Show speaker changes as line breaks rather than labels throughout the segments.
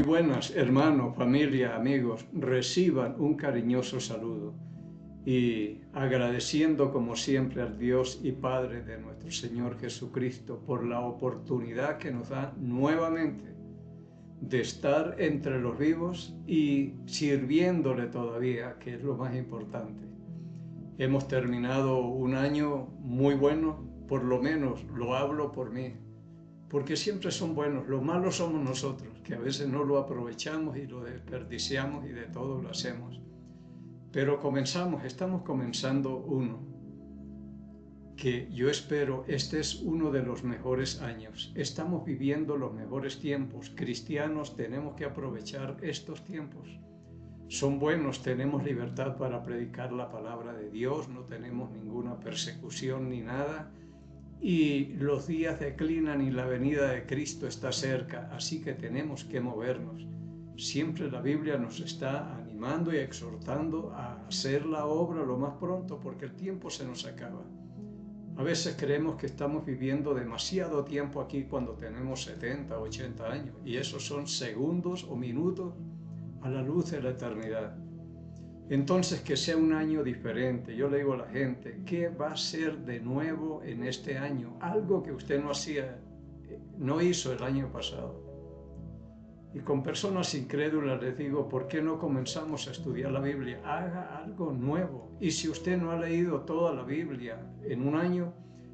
buenas, hermanos, familia, amigos. Reciban un cariñoso saludo y agradeciendo como siempre al Dios y Padre de nuestro Señor Jesucristo por la oportunidad que nos da nuevamente de estar entre los vivos y sirviéndole todavía, que es lo más importante. Hemos terminado un año muy bueno, por lo menos lo hablo por mí, porque siempre son buenos. Lo malo somos nosotros, que a veces no lo aprovechamos y lo desperdiciamos y de todo lo hacemos. Pero estamos comenzando uno, que yo espero este es uno de los mejores años. Estamos viviendo los mejores tiempos. Cristianos, tenemos que aprovechar estos tiempos. Son buenos, tenemos libertad para predicar la palabra de Dios, no tenemos ninguna persecución ni nada. Y los días declinan y la venida de Cristo está cerca, así que tenemos que movernos. Siempre la Biblia nos está animando y exhortando a hacer la obra lo más pronto, porque el tiempo se nos acaba. A veces creemos que estamos viviendo demasiado tiempo aquí cuando tenemos 70, 80 años, y esos son segundos o minutos a la luz de la eternidad. Entonces, que sea un año diferente. Yo le digo a la gente, ¿qué va a ser de nuevo en este año? Algo que usted no hizo el año pasado. Y con personas incrédulas les digo, ¿por qué no comenzamos a estudiar la Biblia? Haga algo nuevo. Y si usted no ha leído toda la Biblia en un año,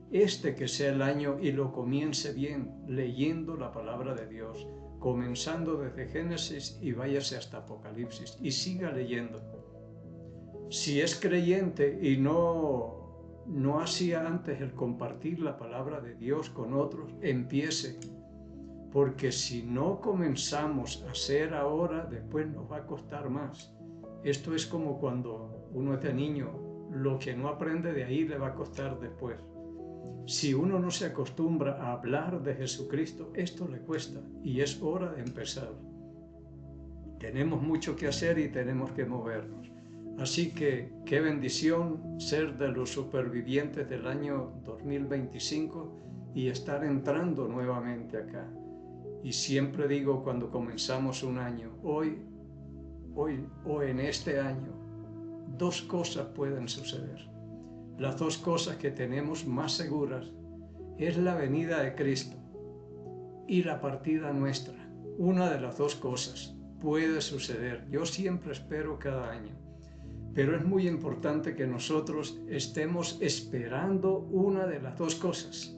que sea el año y lo comience bien, leyendo la palabra de Dios, comenzando desde Génesis y váyase hasta Apocalipsis y siga leyendo. Si es creyente y no hacía antes el compartir la palabra de Dios con otros, empiece. Porque si no comenzamos a hacer ahora, después nos va a costar más. Esto es como cuando uno es de niño, lo que no aprende de ahí le va a costar después. Si uno no se acostumbra a hablar de Jesucristo, esto le cuesta y es hora de empezar. Tenemos mucho que hacer y tenemos que movernos. Así que qué bendición ser de los supervivientes del año 2025 y estar entrando nuevamente acá. Y siempre digo cuando comenzamos un año, hoy o en este año, dos cosas pueden suceder. Las dos cosas que tenemos más seguras es la venida de Cristo y la partida nuestra. Una de las dos cosas puede suceder. Yo siempre espero cada año. Pero es muy importante que nosotros estemos esperando una de las dos cosas.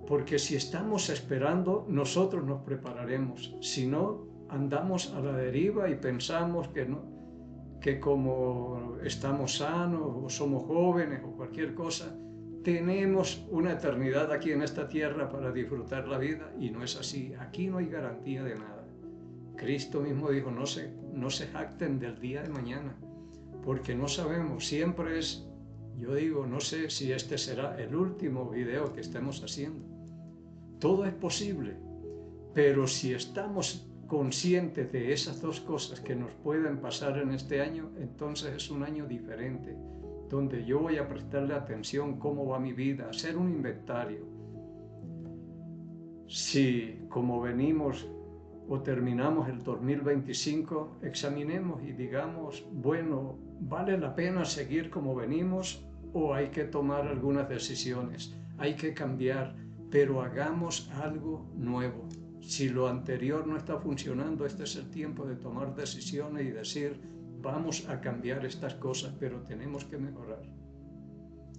Porque si estamos esperando, nosotros nos prepararemos. Si no, andamos a la deriva y pensamos que como estamos sanos o somos jóvenes o cualquier cosa, tenemos una eternidad aquí en esta tierra para disfrutar la vida y no es así. Aquí no hay garantía de nada. Cristo mismo dijo, no se jacten del día de mañana, porque no sabemos, yo digo, no sé si este será el último video que estemos haciendo. Todo es posible, pero si estamos conscientes de esas dos cosas que nos pueden pasar en este año, entonces es un año diferente, donde yo voy a prestarle atención cómo va mi vida, hacer un inventario. Si como venimos o terminamos el 2025, examinemos y digamos, bueno, ¿vale la pena seguir como venimos o hay que tomar algunas decisiones? Hay que cambiar, pero hagamos algo nuevo. Si lo anterior no está funcionando, este es el tiempo de tomar decisiones y decir, vamos a cambiar estas cosas, pero tenemos que mejorar.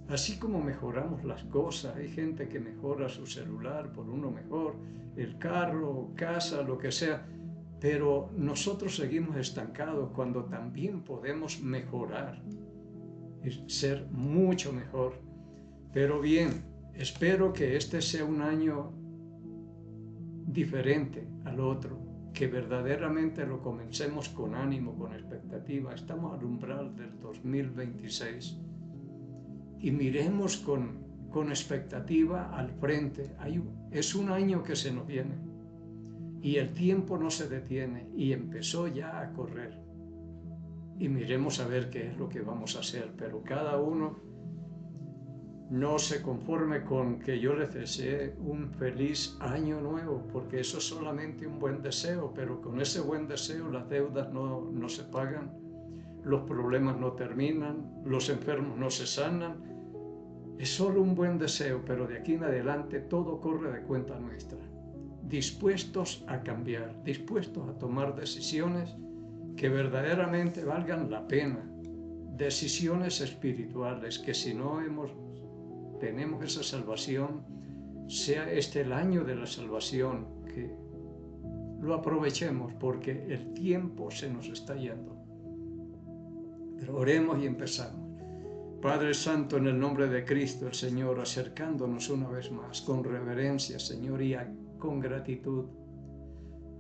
Así como mejoramos las cosas, hay gente que mejora su celular por uno mejor, el carro, casa, lo que sea, pero nosotros seguimos estancados cuando también podemos mejorar, ser mucho mejor. Pero bien, espero que este sea un año diferente al otro, que verdaderamente lo comencemos con ánimo, con expectativa. Estamos al umbral del 2026 y miremos con expectativa al frente. Es un año que se nos viene y el tiempo no se detiene y empezó ya a correr. Y miremos a ver qué es lo que vamos a hacer, pero cada uno no se conforme con que yo les desee un feliz año nuevo, porque eso es solamente un buen deseo, pero con ese buen deseo las deudas no se pagan, los problemas no terminan, los enfermos no se sanan. Es solo un buen deseo, pero de aquí en adelante todo corre de cuenta nuestra. Dispuestos a cambiar, dispuestos a tomar decisiones que verdaderamente valgan la pena. Decisiones espirituales que si no tenemos esa salvación, sea este el año de la salvación, que lo aprovechemos porque el tiempo se nos está yendo. Pero oremos y empezamos. Padre Santo, en el nombre de Cristo, el Señor, acercándonos una vez más con reverencia, Señor, y con gratitud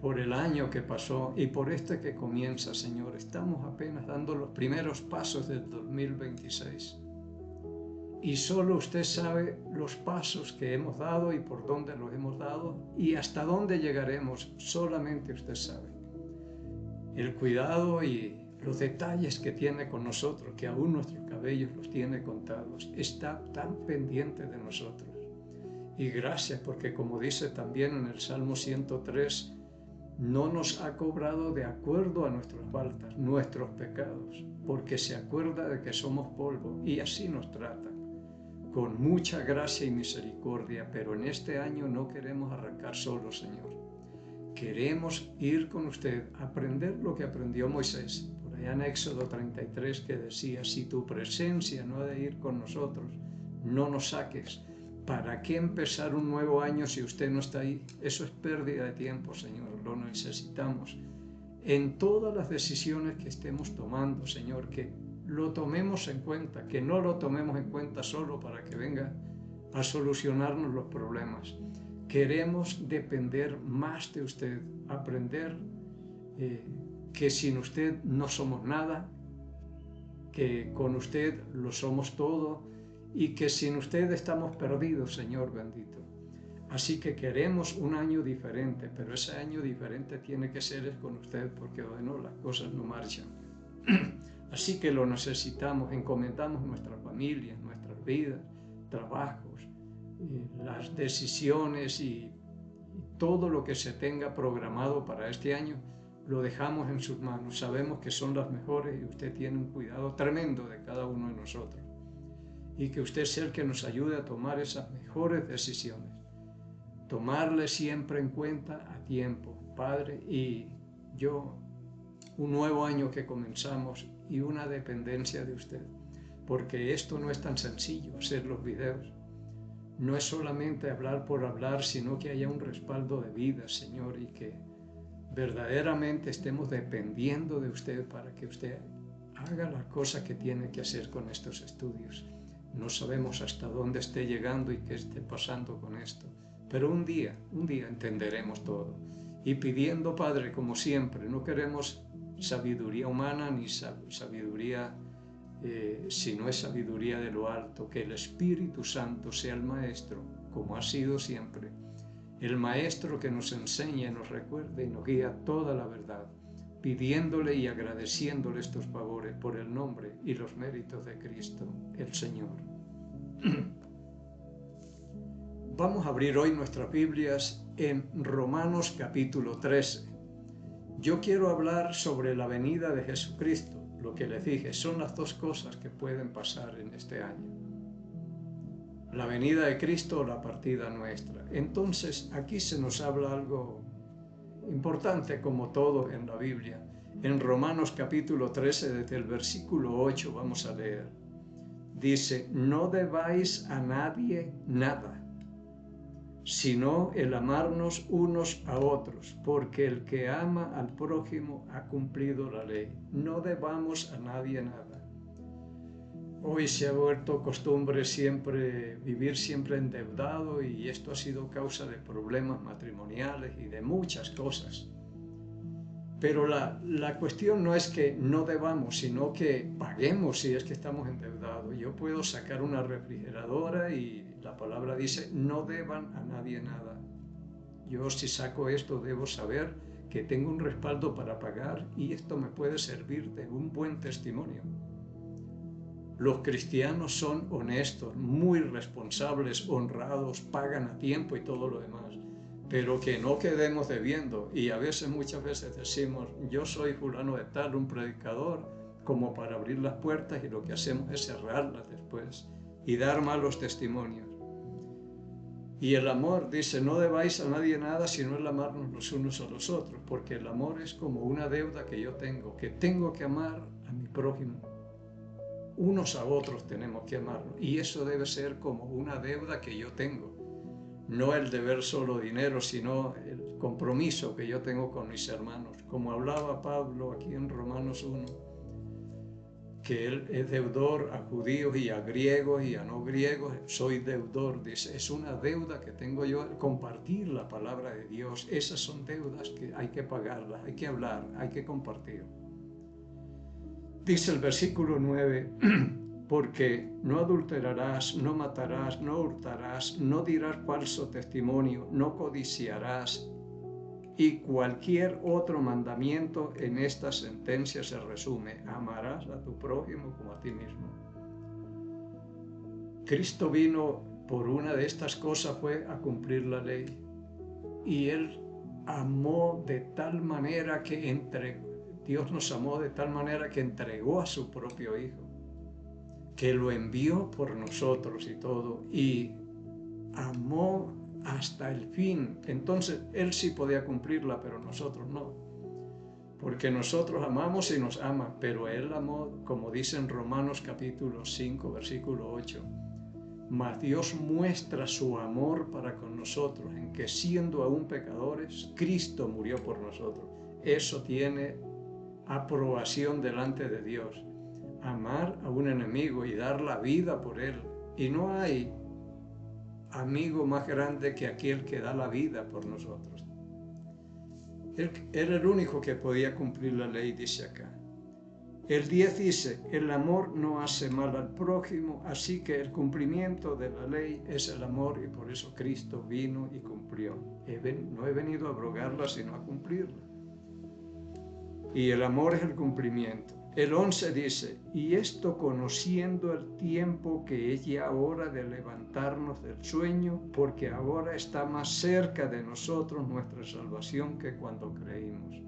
por el año que pasó y por este que comienza, Señor. Estamos apenas dando los primeros pasos del 2026. Y solo usted sabe los pasos que hemos dado y por dónde los hemos dado y hasta dónde llegaremos. Solamente usted sabe. El cuidado y los detalles que tiene con nosotros, que aún nuestros cabellos los tiene contados, está tan pendiente de nosotros. Y gracias porque, como dice también en el Salmo 103, no nos ha cobrado de acuerdo a nuestras faltas, nuestros pecados, porque se acuerda de que somos polvo y así nos trata, con mucha gracia y misericordia. Pero en este año no queremos arrancar solos, Señor. Queremos ir con usted, aprender lo que aprendió Moisés, por allá en Éxodo 33, que decía, si tu presencia no ha de ir con nosotros, no nos saques. ¿Para qué empezar un nuevo año si usted no está ahí? Eso es pérdida de tiempo, Señor, lo necesitamos. En todas las decisiones que estemos tomando, Señor, que lo tomemos en cuenta, que no lo tomemos en cuenta solo para que venga a solucionarnos los problemas. Queremos depender más de usted, aprender que sin usted no somos nada, que con usted lo somos todo y que sin usted estamos perdidos, Señor bendito. Así que queremos un año diferente, pero ese año diferente tiene que ser con usted, porque bueno, las cosas no marchan. Así que lo necesitamos, encomendamos nuestras familias, nuestras vidas, trabajos, las decisiones y todo lo que se tenga programado para este año, lo dejamos en sus manos. Sabemos que son las mejores y usted tiene un cuidado tremendo de cada uno de nosotros. Y que usted sea el que nos ayude a tomar esas mejores decisiones. Tomarle siempre en cuenta a tiempo, Padre, y yo, un nuevo año que comenzamos y una dependencia de usted. Porque esto no es tan sencillo, hacer los videos. No es solamente hablar por hablar, sino que haya un respaldo de vida, Señor, y que verdaderamente estemos dependiendo de usted para que usted haga las cosas que tiene que hacer con estos estudios. No sabemos hasta dónde esté llegando y qué esté pasando con esto, pero un día entenderemos todo. Y pidiendo, Padre, como siempre, no queremos sabiduría humana ni sabiduría si no es sabiduría de lo alto, que el Espíritu Santo sea el Maestro, como ha sido siempre, el Maestro que nos enseña, nos recuerda y nos guía toda la verdad, pidiéndole y agradeciéndole estos favores por el nombre y los méritos de Cristo, el Señor. Vamos a abrir hoy nuestras Biblias en Romanos capítulo 13. Yo quiero hablar sobre la venida de Jesucristo. Lo que les dije, son las dos cosas que pueden pasar en este año. La venida de Cristo o la partida nuestra. Entonces, aquí se nos habla algo importante, como todo en la Biblia. En Romanos capítulo 13, desde el versículo 8, vamos a leer. Dice, no debáis a nadie nada, sino el amarnos unos a otros, porque el que ama al prójimo ha cumplido la ley. No debamos a nadie nada. Hoy se ha vuelto costumbre vivir siempre endeudado, y esto ha sido causa de problemas matrimoniales y de muchas cosas. Pero la cuestión no es que no debamos, sino que paguemos si es que estamos endeudados. Yo puedo sacar una refrigeradora y la palabra dice, no deban a nadie nada. Yo si saco esto debo saber que tengo un respaldo para pagar y esto me puede servir de un buen testimonio. Los cristianos son honestos, muy responsables, honrados, pagan a tiempo y todo lo demás. Pero que no quedemos debiendo. Y muchas veces decimos, yo soy fulano de tal, un predicador, como para abrir las puertas, y lo que hacemos es cerrarlas después y dar malos testimonios. Y el amor dice, no debáis a nadie nada sino el amarnos los unos a los otros, porque el amor es como una deuda que yo tengo, que tengo que amar a mi prójimo. Unos a otros tenemos que amarnos, y eso debe ser como una deuda que yo tengo. No el deber solo dinero, sino el compromiso que yo tengo con mis hermanos. Como hablaba Pablo aquí en Romanos 1, que él es deudor a judíos y a griegos y a no griegos. Soy deudor, dice, es una deuda que tengo yo, compartir la palabra de Dios. Esas son deudas que hay que pagarlas, hay que hablar, hay que compartir. Dice el versículo 9, porque no adulterarás, no matarás, no hurtarás, no dirás falso testimonio, no codiciarás, y cualquier otro mandamiento en esta sentencia se resume: amarás a tu prójimo como a ti mismo. Cristo vino por una de estas cosas, fue a cumplir la ley, y Él amó de tal manera que Dios nos amó de tal manera que entregó a su propio Hijo, que lo envió por nosotros y todo, y amó hasta el fin. Entonces Él sí podía cumplirla, pero nosotros no, porque nosotros amamos y nos ama, pero Él amó, como dice en Romanos capítulo 5, versículo 8, mas Dios muestra su amor para con nosotros, en que siendo aún pecadores, Cristo murió por nosotros. Eso tiene aprobación delante de Dios. Amar a un enemigo y dar la vida por él. Y no hay amigo más grande que aquel que da la vida por nosotros. Él era el único que podía cumplir la ley, dice acá. El 10 dice, el amor no hace mal al prójimo, así que el cumplimiento de la ley es el amor, y por eso Cristo vino y cumplió. No he venido a abrogarla, sino a cumplirla. Y el amor es el cumplimiento. El 11 dice, y esto conociendo el tiempo, que es ya hora de levantarnos del sueño, porque ahora está más cerca de nosotros nuestra salvación que cuando creímos.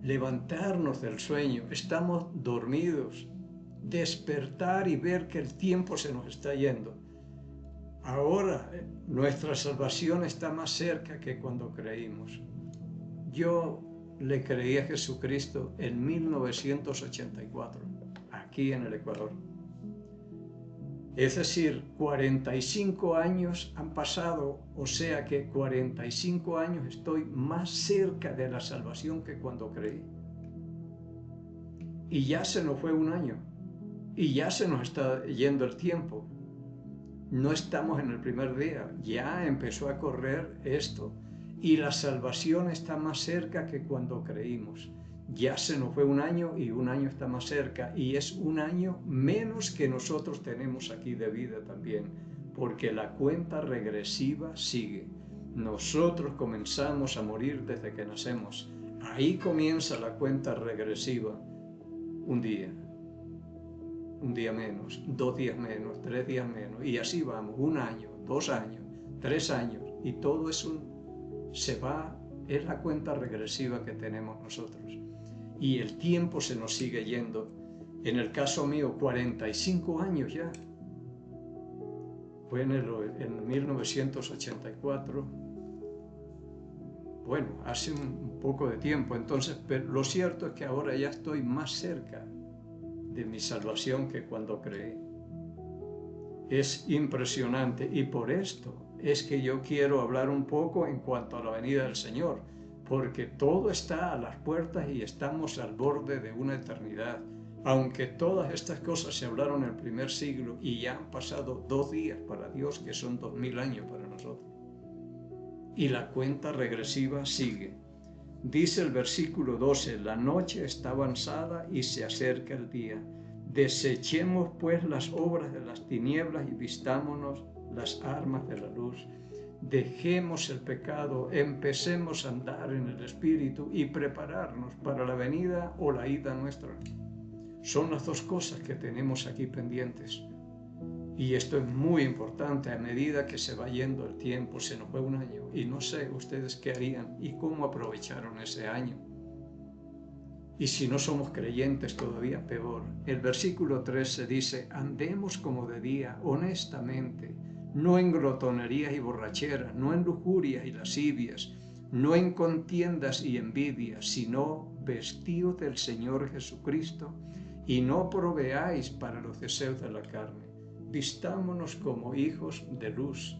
Levantarnos del sueño, estamos dormidos, despertar y ver que el tiempo se nos está yendo. Ahora nuestra salvación está más cerca que cuando creímos. Yo le creí a Jesucristo en 1984, aquí en el Ecuador. Es decir, 45 años han pasado, o sea que 45 años estoy más cerca de la salvación que cuando creí. Y ya se nos fue un año, y ya se nos está yendo el tiempo. No estamos en el primer día, ya empezó a correr esto. Y la salvación está más cerca que cuando creímos. Ya se nos fue un año y un año está más cerca, y es un año menos que nosotros tenemos aquí de vida también, porque la cuenta regresiva sigue. Nosotros comenzamos a morir desde que nacemos. Ahí comienza la cuenta regresiva. Un día menos, 2 días menos, 3 días menos, y así vamos, 1 año, 2 años, 3 años, y todo es es la cuenta regresiva que tenemos nosotros. Y el tiempo se nos sigue yendo. En el caso mío, 45 años ya. Fue en 1984. Bueno, hace un poco de tiempo. Entonces, pero lo cierto es que ahora ya estoy más cerca de mi salvación que cuando creí. Es impresionante, y por esto es que yo quiero hablar un poco en cuanto a la venida del Señor, porque todo está a las puertas y estamos al borde de una eternidad. Aunque todas estas cosas se hablaron en el primer siglo, y ya han pasado 2 días para Dios, que son 2000 años para nosotros. Y la cuenta regresiva sigue. Dice el versículo 12, la noche está avanzada y se acerca el día. Desechemos pues las obras de las tinieblas y vistámonos las armas de la luz. Dejemos el pecado, empecemos a andar en el Espíritu y prepararnos para la venida o la ida nuestra. Son las dos cosas que tenemos aquí pendientes. Y esto es muy importante a medida que se va yendo el tiempo, se nos fue un año y no sé ustedes qué harían y cómo aprovecharon ese año. Y si no somos creyentes todavía peor. El versículo 13 dice, andemos como de día, honestamente, no en glotonerías y borracheras, no en lujurias y lascivias, no en contiendas y envidias, sino vestidos del Señor Jesucristo y no proveáis para los deseos de la carne. Vistámonos como hijos de luz,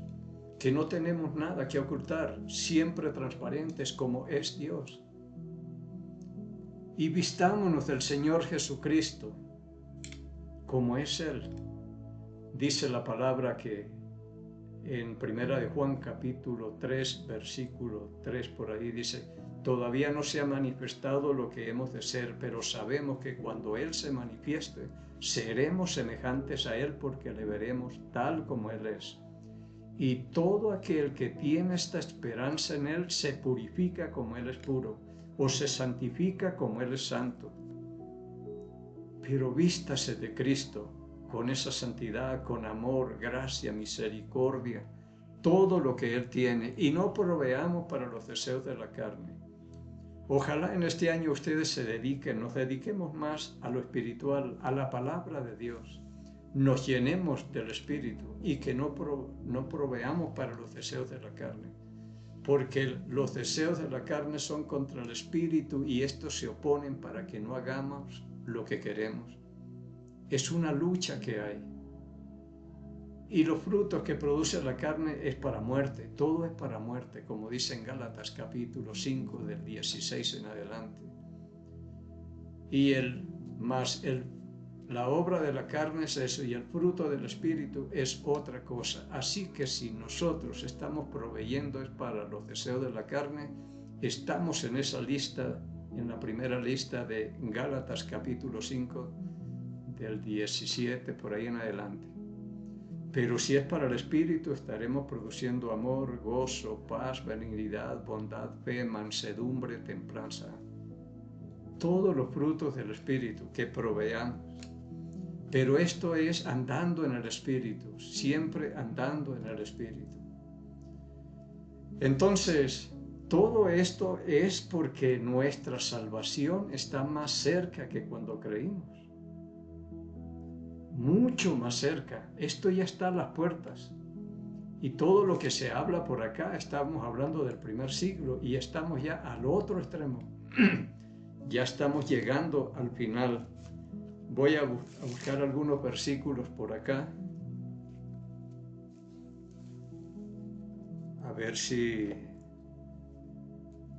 que no tenemos nada que ocultar, siempre transparentes como es Dios. Y vistámonos del Señor Jesucristo, como es Él. Dice la palabra que en 1 de Juan capítulo 3, versículo 3 por ahí dice, todavía no se ha manifestado lo que hemos de ser, pero sabemos que cuando Él se manifieste, seremos semejantes a Él porque le veremos tal como Él es. Y todo aquel que tiene esta esperanza en Él se purifica como Él es puro, o se santifica como Él es santo. Pero vístase de Cristo con esa santidad, con amor, gracia, misericordia, todo lo que Él tiene, y no proveamos para los deseos de la carne. Ojalá en este año ustedes nos dediquemos más a lo espiritual, a la palabra de Dios, nos llenemos del Espíritu y que no proveamos para los deseos de la carne, porque los deseos de la carne son contra el Espíritu y estos se oponen para que no hagamos lo que queremos. Es una lucha que hay. Y los frutos que produce la carne es para muerte, todo es para muerte, como dice en Gálatas capítulo 5 del 16 en adelante. Y la obra de la carne es eso, y el fruto del Espíritu es otra cosa. Así que si nosotros estamos proveyendo es para los deseos de la carne, estamos en esa lista, en la primera lista de Gálatas capítulo 5 del 17 por ahí en adelante. Pero si es para el Espíritu, estaremos produciendo amor, gozo, paz, benignidad, bondad, fe, mansedumbre, templanza. Todos los frutos del Espíritu que proveamos. Pero esto es andando en el Espíritu, siempre andando en el Espíritu. Entonces, todo esto es porque nuestra salvación está más cerca que cuando creímos. Mucho más cerca. Esto ya está a las puertas. Y todo lo que se habla por acá, estamos hablando del primer siglo y estamos ya al otro extremo. Ya estamos llegando al final. Voy a buscar algunos versículos por acá. A ver si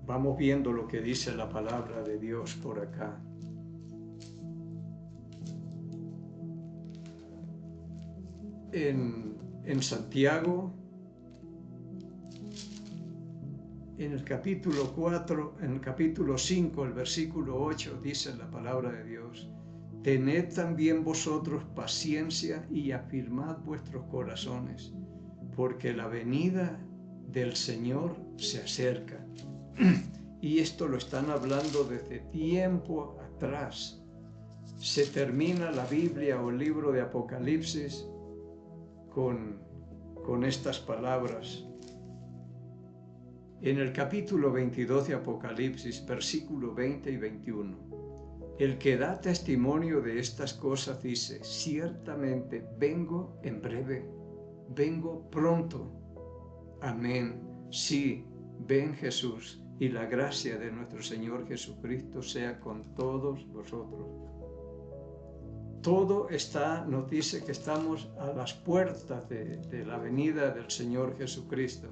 vamos viendo lo que dice la palabra de Dios por acá. En Santiago, en el capítulo 4, en el capítulo 5, el versículo 8, dice la palabra de Dios, tened también vosotros paciencia y afirmad vuestros corazones, porque la venida del Señor se acerca. Y esto lo están hablando desde tiempo atrás. Se termina la Biblia o el libro de Apocalipsis con estas palabras. En el capítulo 22 de Apocalipsis, versículo 20 y 21, el que da testimonio de estas cosas dice, ciertamente vengo en breve, vengo pronto. Amén. Sí, ven Jesús, y la gracia de nuestro Señor Jesucristo sea con todos vosotros. Todo nos dice que estamos a las puertas de la venida del Señor Jesucristo.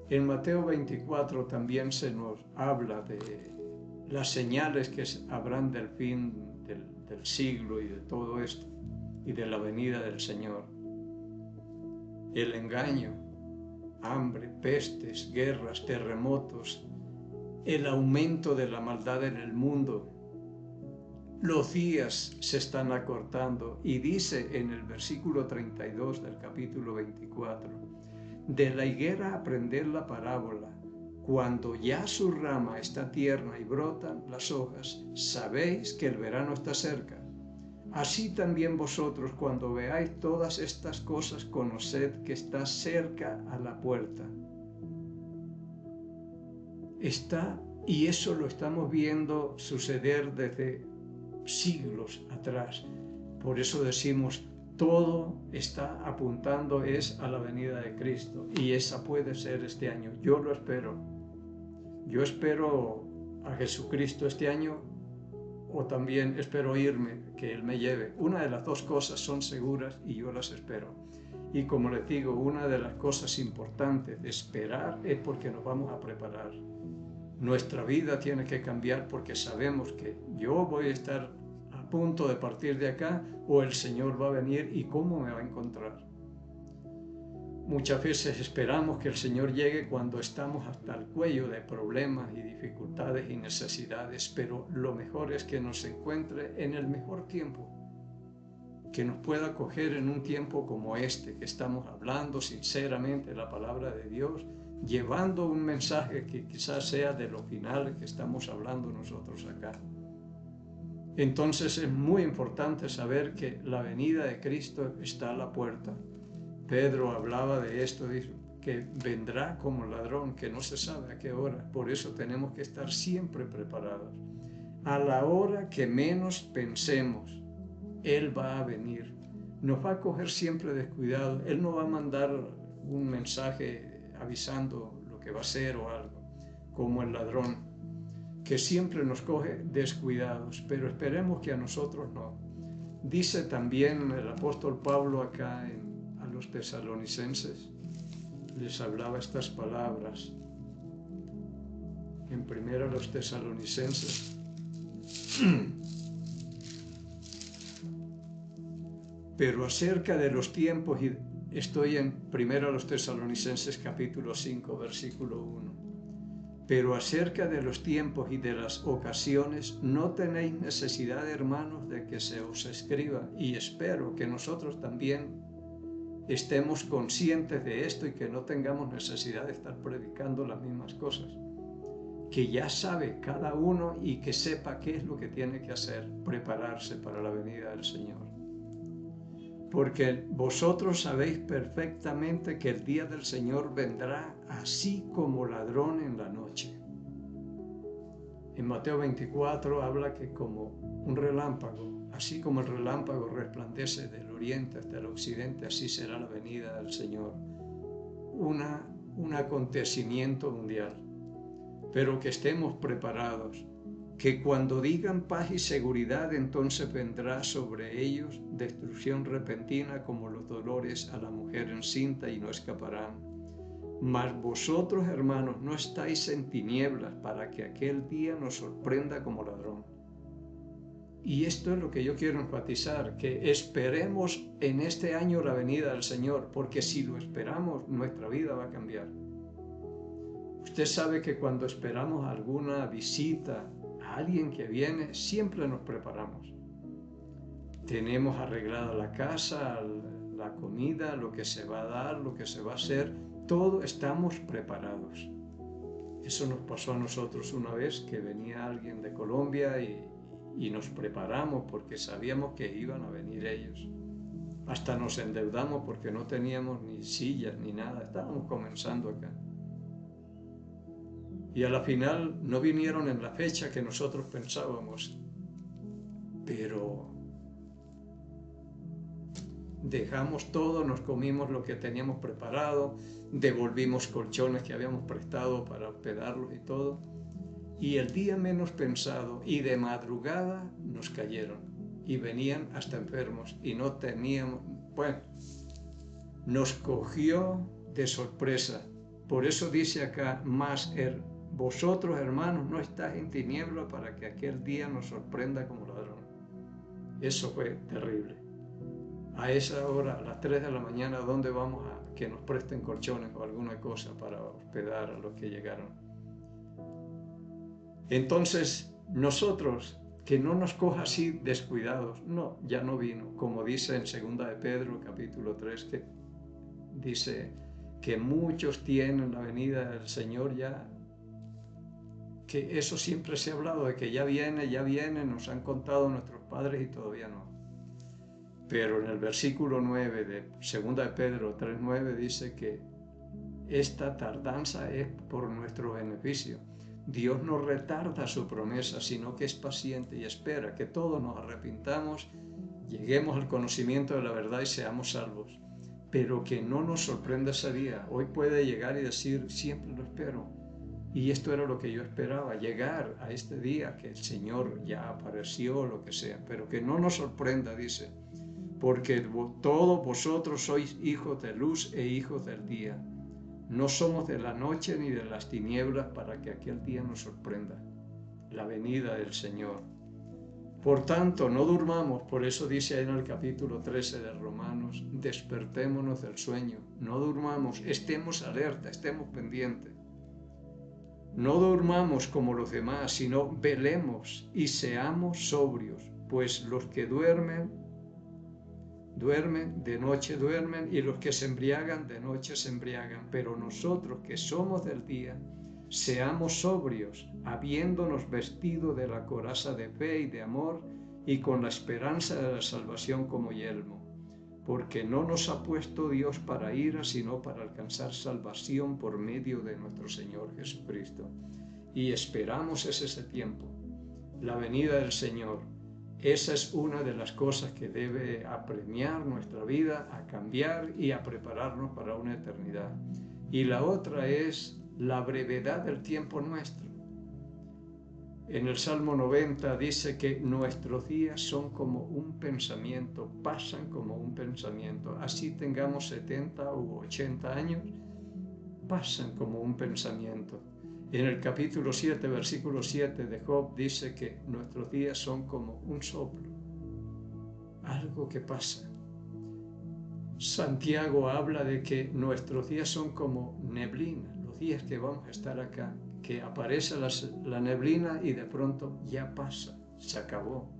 En Mateo 24 también se nos habla de las señales que habrán del fin del siglo y de todo esto, y de la venida del Señor. El engaño, hambre, pestes, guerras, terremotos, el aumento de la maldad en el mundo. Los días se están acortando y dice en el versículo 32 del capítulo 24, de la higuera aprended la parábola, cuando ya su rama está tierna y brotan las hojas, sabéis que el verano está cerca. Así también vosotros, cuando veáis todas estas cosas, conoced que está cerca a la puerta. Está, y eso lo estamos viendo suceder desde siglos atrás. Por eso decimos, todo está apuntando es a la venida de Cristo, y esa puede ser este año. Yo lo espero. Yo espero a Jesucristo este año, o también espero irme, que Él me lleve. Una de las dos cosas son seguras y yo las espero. Y como les digo, una de las cosas importantes de esperar es porque nos vamos a preparar. Nuestra vida tiene que cambiar porque sabemos que yo voy a estar a punto de partir de acá o el Señor va a venir y cómo me va a encontrar. Muchas veces esperamos que el Señor llegue cuando estamos hasta el cuello de problemas y dificultades y necesidades, pero lo mejor es que nos encuentre en el mejor tiempo, que nos pueda coger en un tiempo como este, que estamos hablando sinceramente la palabra de Dios, llevando un mensaje que quizás sea de lo final que estamos hablando nosotros acá. Entonces es muy importante saber que la venida de Cristo está a la puerta. Pedro hablaba de esto, dice, que vendrá como ladrón, que no se sabe a qué hora. Por eso tenemos que estar siempre preparados. A la hora que menos pensemos, Él va a venir. Nos va a coger siempre descuidados. Él no va a mandar un mensaje avisando lo que va a ser o algo, como el ladrón, que siempre nos coge descuidados, pero esperemos que a nosotros no. Dice también el apóstol Pablo acá a los tesalonicenses, les hablaba estas palabras en primero a los tesalonicenses. Pero acerca de los tiempos, y estoy en primero a los tesalonicenses capítulo 5, versículo 1. Pero acerca de los tiempos y de las ocasiones, no tenéis necesidad, hermanos, de que se os escriba, y espero que nosotros también estemos conscientes de esto y que no tengamos necesidad de estar predicando las mismas cosas. Que ya sabe cada uno y que sepa qué es lo que tiene que hacer, prepararse para la venida del Señor. Porque vosotros sabéis perfectamente que el día del Señor vendrá así como ladrón en la noche. En Mateo 24 habla que como un relámpago, así como el relámpago resplandece del oriente hasta el occidente, así será la venida del Señor. Un acontecimiento mundial. Pero que estemos preparados, que cuando digan paz y seguridad, entonces vendrá sobre ellos destrucción repentina como los dolores a la mujer encinta y no escaparán. Mas vosotros, hermanos, no estáis en tinieblas para que aquel día nos sorprenda como ladrón. Y esto es lo que yo quiero enfatizar, que esperemos en este año la venida del Señor, porque si lo esperamos, nuestra vida va a cambiar. Usted sabe que cuando esperamos alguna visita a alguien que viene, siempre nos preparamos. Tenemos arreglada la casa, la comida, lo que se va a dar, lo que se va a hacer, todo estamos preparados. Eso nos pasó a nosotros una vez que venía alguien de Colombia y nos preparamos porque sabíamos que iban a venir ellos. Hasta nos endeudamos porque no teníamos ni sillas ni nada, estábamos comenzando acá. Y a la final no vinieron en la fecha que nosotros pensábamos, pero dejamos todo, nos comimos lo que teníamos preparado, devolvimos colchones que habíamos prestado para hospedarlos y todo, y el día menos pensado y de madrugada nos cayeron y venían hasta enfermos y no teníamos, bueno, nos cogió de sorpresa. Por eso dice acá, vosotros, hermanos, no estáis en tinieblas para que aquel día nos sorprenda como ladrón. Eso fue terrible. A esa hora, a las 3 de la mañana, ¿dónde vamos a que nos presten colchones o alguna cosa para hospedar a los que llegaron? Entonces, nosotros, que no nos coja así descuidados, no, ya no vino. Como dice en 2 de Pedro, capítulo 3, que dice que muchos tienen la venida del Señor ya, que eso siempre se ha hablado, de que ya viene, nos han contado nuestros padres y todavía no. Pero en el versículo 9 de 2 de Pedro 3:9 dice que esta tardanza es por nuestro beneficio. Dios no retarda su promesa, sino que es paciente y espera que todos nos arrepintamos, lleguemos al conocimiento de la verdad y seamos salvos. Pero que no nos sorprenda ese día. Hoy puede llegar y decir, siempre lo espero. Y esto era lo que yo esperaba, llegar a este día, que el Señor ya apareció, lo que sea. Pero que no nos sorprenda, dice, porque todos vosotros sois hijos de luz e hijos del día. No somos de la noche ni de las tinieblas para que aquel día nos sorprenda, la venida del Señor. Por tanto, no durmamos, por eso dice ahí en el capítulo 13 de Romanos, despertémonos del sueño, no durmamos, estemos alerta, estemos pendientes. No durmamos como los demás, sino velemos y seamos sobrios, pues los que duermen, de noche duermen, y los que se embriagan, de noche se embriagan. Pero nosotros que somos del día, seamos sobrios, habiéndonos vestido de la coraza de fe y de amor, y con la esperanza de la salvación como yelmo. Porque no nos ha puesto Dios para ira, sino para alcanzar salvación por medio de nuestro Señor Jesucristo. Y esperamos ese tiempo, la venida del Señor. Esa es una de las cosas que debe apremiar nuestra vida, a cambiar y a prepararnos para una eternidad. Y la otra es la brevedad del tiempo nuestro. En el Salmo 90 dice que nuestros días son como un pensamiento, pasan como un pensamiento. Así tengamos 70 u 80 años, pasan como un pensamiento. En el capítulo 7, versículo 7 de Job dice que nuestros días son como un soplo, algo que pasa. Santiago habla de que nuestros días son como neblina, los días que vamos a estar acá, que aparece la neblina y de pronto ya pasa, se acabó.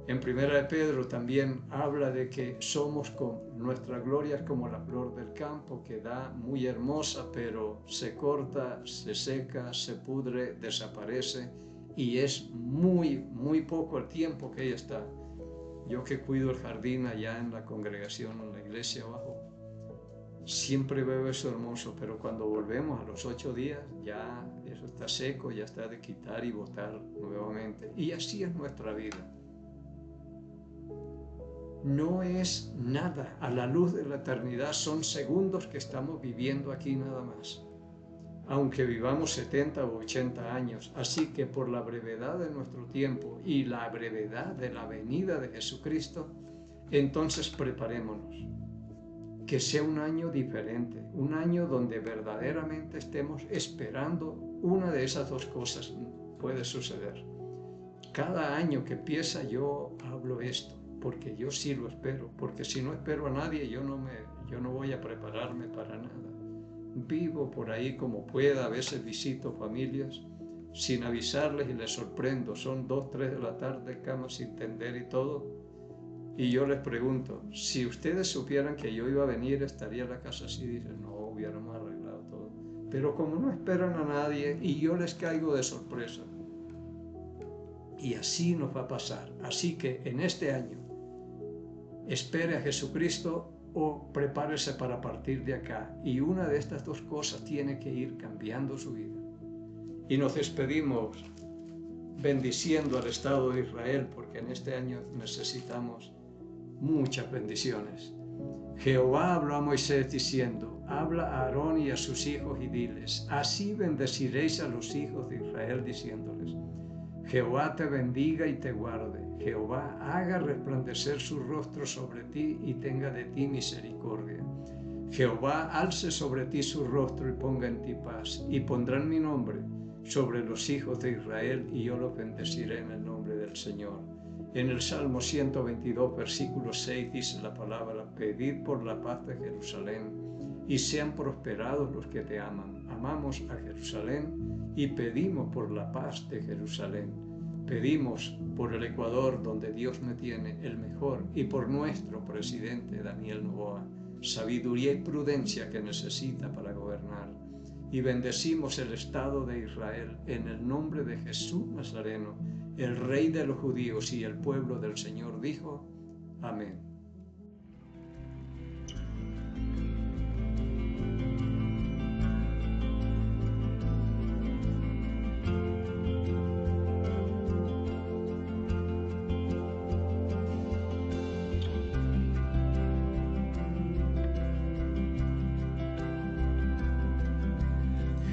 En 1 de Pedro también habla de que somos nuestra gloria es como la flor del campo, que da muy hermosa, pero se corta, se seca, se pudre, desaparece, y es muy, muy poco el tiempo que ella está. Yo que cuido el jardín allá en la congregación, en la iglesia abajo, siempre veo eso hermoso, pero cuando volvemos a los 8 días, ya eso está seco, ya está de quitar y botar nuevamente. Y así es nuestra vida. No es nada, a la luz de la eternidad son segundos que estamos viviendo aquí nada más, aunque vivamos 70 o 80 años. Así que por la brevedad de nuestro tiempo y la brevedad de la venida de Jesucristo, entonces preparémonos, que sea un año diferente, un año donde verdaderamente estemos esperando. Una de esas dos cosas puede suceder. Cada año que empieza yo hablo esto, porque yo sí lo espero, porque si no espero a nadie, yo no voy a prepararme para nada. Vivo por ahí como pueda, a veces visito familias sin avisarles y les sorprendo, son 2, 3 de la tarde, cama sin tender y todo, y yo les pregunto, si ustedes supieran que yo iba a venir, ¿estaría la casa así? Dicen, no, hubiéramos arreglado todo. Pero como no esperan a nadie y yo les caigo de sorpresa, y así nos va a pasar. Así que en este año, espere a Jesucristo o prepárese para partir de acá. Y una de estas dos cosas tiene que ir cambiando su vida. Y nos despedimos bendiciendo al Estado de Israel, porque en este año necesitamos muchas bendiciones. Jehová habló a Moisés diciendo, habla a Aarón y a sus hijos y diles, así bendeciréis a los hijos de Israel diciéndoles, Jehová te bendiga y te guarde. Jehová haga resplandecer su rostro sobre ti y tenga de ti misericordia. Jehová alce sobre ti su rostro y ponga en ti paz. Y pondrán mi nombre sobre los hijos de Israel y yo los bendeciré en el nombre del Señor. En el Salmo 122, versículo 6 dice la palabra, pedid por la paz de Jerusalén y sean prosperados los que te aman. Amamos a Jerusalén y pedimos por la paz de Jerusalén. Pedimos por el Ecuador, donde Dios me tiene el mejor, y por nuestro presidente Daniel Noboa, sabiduría y prudencia que necesita para gobernar. Y bendecimos el Estado de Israel en el nombre de Jesús Nazareno, el Rey de los judíos, y el pueblo del Señor dijo, Amén.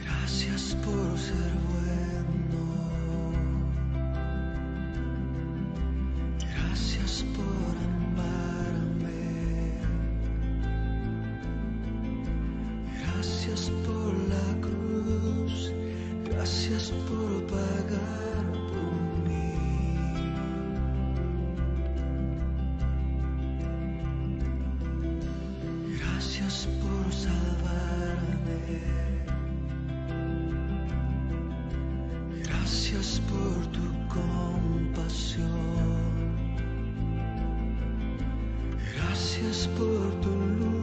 Gracias por ser bueno, gracias por amarme, gracias por la cruz, gracias por pagar por mí. Gracias por salvarme. Gracias por tu compasión, gracias por tu luz.